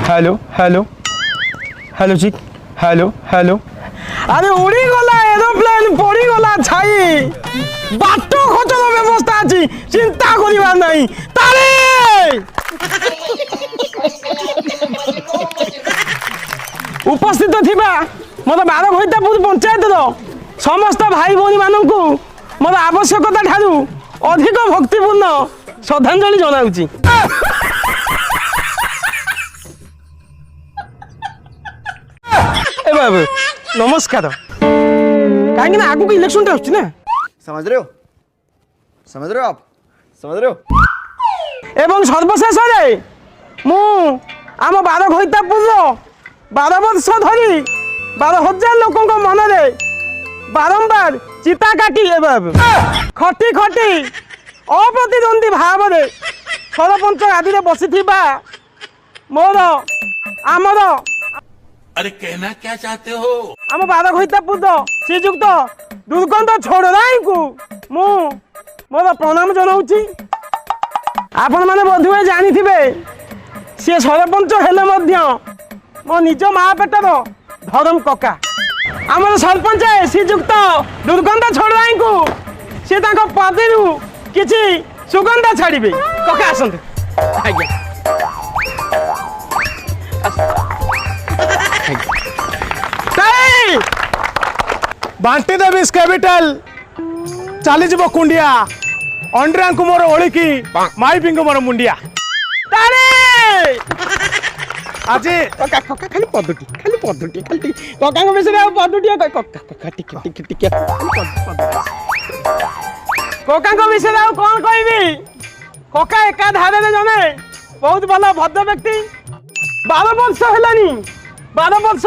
Hello hello hello जी hello hello अरे उड़ी गला एरोप्लेन पड़ी गला छाई बाट खचर व्यवस्था अछि चिंता करिबा नहीं तारे उपस्थित थिबा मोर बार भैतापुर पंचायत समस्त भाई भौणी मानू मोर आवश्यकता ठारू अधिक भक्तिपूर्ण श्रद्धांजलि जनाऊँगी। ए बाबू नमस्कार कहीं आगू इलेक्शन टा ना समझ रहे हो आप समझ रहे हो। एवं सर्वशेष मु आम बार घईतापुर 12 वर्ष धरी 12,000 लोकों मन रे बारंबार चिता काटी खटी खटी अप्रतिद्वंदी भाव में सरपंच आदि बसी मोर आमर अरे कहना क्या चाहते हो? आम बार घईतापुर श्रीजुक्त दुर्गंध छोड़राई को मु मोर प्रणाम जनाऊँगी। आपण मैंने बोधुए जानी सी सरपंच हेले मो निज माँ पेटर धरम कका आमर सरपंच श्रीजुक्त दुर्गंध छोड़राई को सी पदी किसी सुगंध छाड़े कका आसतु आज्ञा बांटी देवी कैपिटल चली जीव कुंडिया अंड्रा को मोर ओलिकी माइपी को मोर मुंडिया आज खाली पदुटी खाली कका विषय पदुटी कका विषय कौन कहबी कका एका धारे जने बहुत भल भद्र व्यक्ति 12 वर्ष है 12 वर्ष